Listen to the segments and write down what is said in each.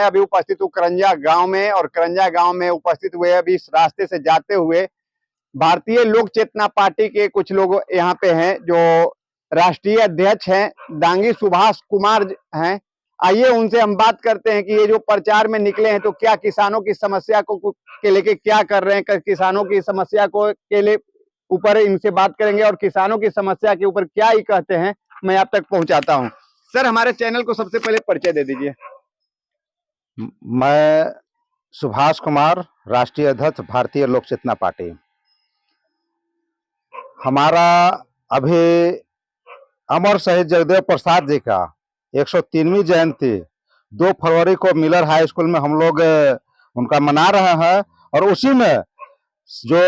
मैं अभी उपस्थित हूँ करंजा गांव में, और करंजा गांव में उपस्थित हुए अभी इस रास्ते से जाते हुए भारतीय लोक चेतना पार्टी के कुछ लोग यहाँ पे हैं, जो राष्ट्रीय अध्यक्ष हैं दांगी सुभाष कुमार हैं। आइए उनसे हम बात करते हैं कि ये जो प्रचार में निकले हैं तो क्या किसानों की समस्या को के लेके क्या कर रहे हैं, किसानों की समस्या को के लिए ऊपर इनसे बात करेंगे और किसानों की समस्या के ऊपर क्या ही कहते हैं मैं आप तक पहुंचाता हूं। सर, हमारे चैनल को सबसे पहले परिचय दे दीजिए। मैं सुभाष कुमार, राष्ट्रीय अध्यक्ष भारतीय लोक चेतना पार्टी। हमारा अभी अमर शहीद जगदेव प्रसाद जी का 103वीं जयंती 2 फरवरी को मिलर हाई स्कूल में हम लोग उनका मना रहे हैं, और उसी में जो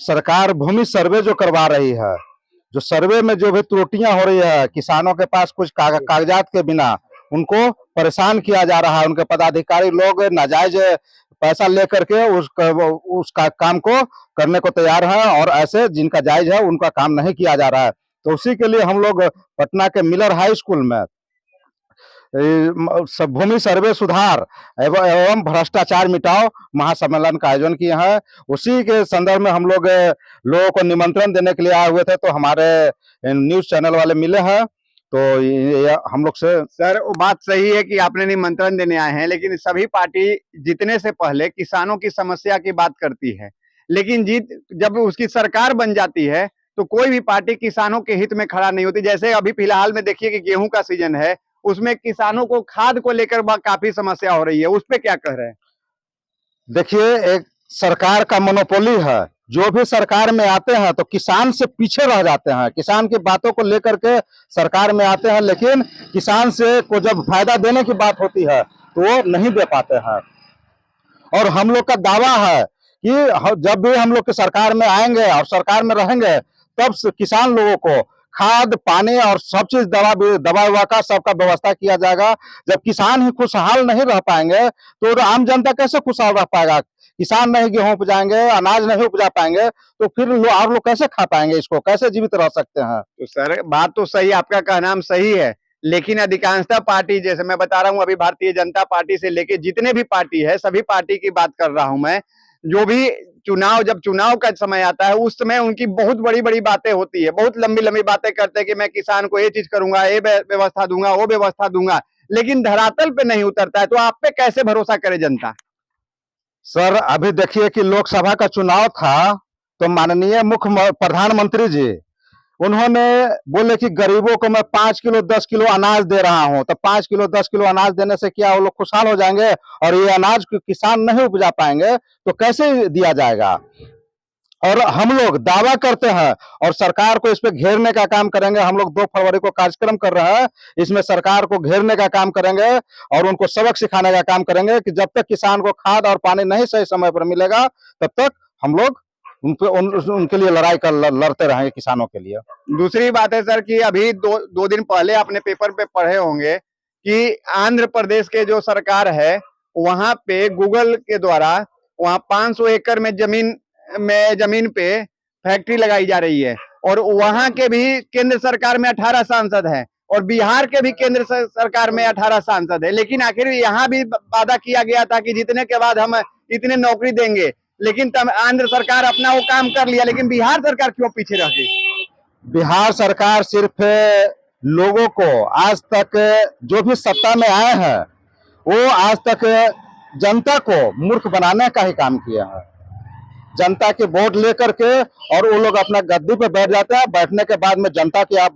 सरकार भूमि सर्वे जो करवा रही है, जो सर्वे में जो भी त्रुटियां हो रही है, किसानों के पास कुछ कागजात के बिना उनको परेशान किया जा रहा है। उनके पदाधिकारी लोग नाजायज पैसा लेकर के उसका काम को करने को तैयार है, और ऐसे जिनका जायज है उनका काम नहीं किया जा रहा है। तो उसी के लिए हम लोग पटना के मिलर हाई स्कूल में भूमि सर्वे सुधार एवं भ्रष्टाचार मिटाओ महासम्मेलन का आयोजन किए हैं। उसी के संदर्भ में हम लोग लोगों को निमंत्रण देने के लिए आए हुए थे, तो हमारे न्यूज चैनल वाले मिले हैं, तो हम लोग से। सर, वो बात सही है कि आपने निमंत्रण देने आए हैं, लेकिन सभी पार्टी जीतने से पहले किसानों की समस्या की बात करती है, लेकिन जब उसकी सरकार बन जाती है तो कोई भी पार्टी किसानों के हित में खड़ा नहीं होती। जैसे अभी फिलहाल में देखिए कि गेहूं का सीजन है, उसमें किसानों को खाद को लेकर काफी समस्या हो रही है, उस पर क्या कह रहे हैं? देखिए, एक सरकार का मोनोपोली है, जो भी सरकार में आते हैं तो किसान से पीछे रह जाते हैं, किसान की बातों को लेकर के सरकार में आते हैं, लेकिन किसान से को जब फायदा देने की बात होती है तो वो नहीं दे पाते हैं। और हम लोग का दावा है कि जब भी हम लोग की सरकार में आएंगे और सरकार में रहेंगे, तब किसान लोगों को खाद पानी और सब चीज दवा का सबका व्यवस्था किया जाएगा। जब किसान ही खुशहाल नहीं रह पाएंगे तो आम जनता कैसे खुशहाल रह पाएगा? किसान नहीं गेहूं उपजाएंगे, अनाज नहीं उपजा पाएंगे, तो फिर आप लोग कैसे खा पाएंगे? इसको कैसे जीवित रह सकते हैं? तो सर, बात तो सही, आपका कहना सही है, लेकिन अधिकांशतः पार्टी, जैसे मैं बता रहा हूं, अभी भारतीय जनता पार्टी से लेके जितने भी पार्टी है सभी पार्टी की बात कर रहा हूं मैं, जो भी जब चुनाव का समय आता है उस समय उनकी बहुत बड़ी बड़ी बातें होती है, बहुत लंबी लंबी बातें करते हैं कि मैं किसान को ये चीज करूंगा, ये व्यवस्था दूंगा, वो व्यवस्था दूंगा, लेकिन धरातल पे नहीं उतरता है। तो आप पे कैसे भरोसा करे जनता? सर, अभी देखिए कि लोकसभा का चुनाव था, तो माननीय मुख्य प्रधानमंत्री जी उन्होंने बोले कि गरीबों को मैं 5 किलो 10 किलो अनाज दे रहा हूं, तो 5 किलो 10 किलो अनाज देने से क्या वो लोग खुशहाल हो जाएंगे? और ये अनाज किसान नहीं उपजा पाएंगे तो कैसे दिया जाएगा? और हम लोग दावा करते हैं और सरकार को इस पे घेरने का काम करेंगे। हम लोग 2 फरवरी को कार्यक्रम कर रहे हैं, इसमें सरकार को घेरने का काम करेंगे और उनको सबक सिखाने का काम करेंगे कि जब तक किसान को खाद और पानी नहीं सही समय पर मिलेगा, तब तक हम लोग उनके लिए लड़ाई लड़ते रहेंगे, किसानों के लिए। दूसरी बात है सर कि अभी दो दिन पहले आपने पेपर पे पढ़े होंगे कि आंध्र प्रदेश के जो सरकार है वहां पे गूगल के द्वारा वहां 500 एकड़ में जमीन पे फैक्ट्री लगाई जा रही है, और वहां के भी केंद्र सरकार में 18 सांसद हैं और बिहार के भी केंद्र सरकार में 18 सांसद है, लेकिन आखिर यहाँ भी वादा किया गया था कि जीतने के बाद हम इतने नौकरी देंगे, लेकिन तब आंध्र सरकार अपना वो काम कर लिया, लेकिन बिहार सरकार क्यों पीछे रह गई? बिहार सरकार सिर्फ लोगों को आज तक जो भी सत्ता में आए हैं वो आज तक जनता को मूर्ख बनाने का ही काम किया है। जनता के वोट लेकर के और वो लोग अपना गद्दी पे बैठ जाते हैं, बैठने के बाद में जनता की आप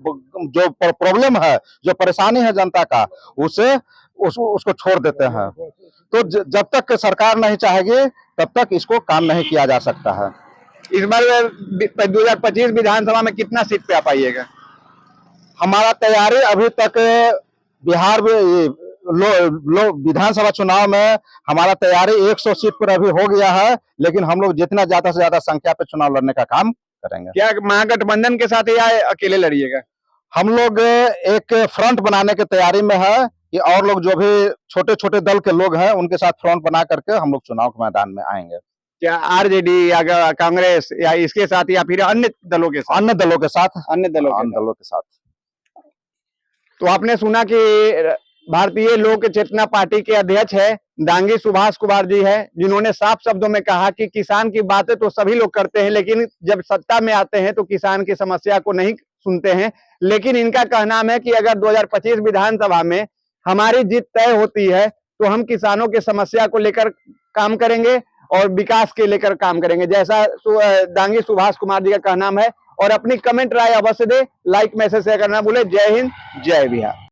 जो प्रॉब्लम है, जो परेशानी है जनता का, उसको छोड़ देते हैं। तो जब तक सरकार नहीं चाहेगी तब तक इसको काम नहीं किया जा सकता है। इस बार 2025 विधानसभा में कितना सीट पे आ पाइएगा? हमारा तैयारी अभी तक बिहार विधानसभा चुनाव में हमारा तैयारी 100 सीट पर अभी हो गया है, लेकिन हम लोग जितना ज्यादा से ज्यादा संख्या पे चुनाव लड़ने का काम करेंगे। क्या महागठबंधन के साथ या अकेले लड़िएगा? हम लोग एक फ्रंट बनाने की तैयारी में है कि और लोग जो भी छोटे छोटे दल के लोग हैं उनके साथ फ्रंट बना करके हम लोग चुनाव के मैदान में आएंगे। क्या आरजेडी या कांग्रेस या इसके साथ या फिर अन्य दलों के साथ? अन्य दलों के साथ। अन्य दलों के साथ। तो आपने सुना कि भारतीय लोक चेतना पार्टी के अध्यक्ष है दांगी सुभाष कुमार जी है, जिन्होंने साफ शब्दों में कहा कि किसान की बातें तो सभी लोग करते हैं, लेकिन जब सत्ता में आते हैं तो किसान की समस्या को नहीं सुनते हैं। लेकिन इनका कहना है कि अगर 2025 विधानसभा में हमारी जीत तय होती है तो हम किसानों की समस्या को लेकर काम करेंगे और विकास के लेकर काम करेंगे, जैसा दांगी सुभाष कुमार जी का कहना है। और अपनी कमेंट राय अवश्य दे, लाइक मैसेज शेयर करना भूले। जय हिंद, जय बिहार।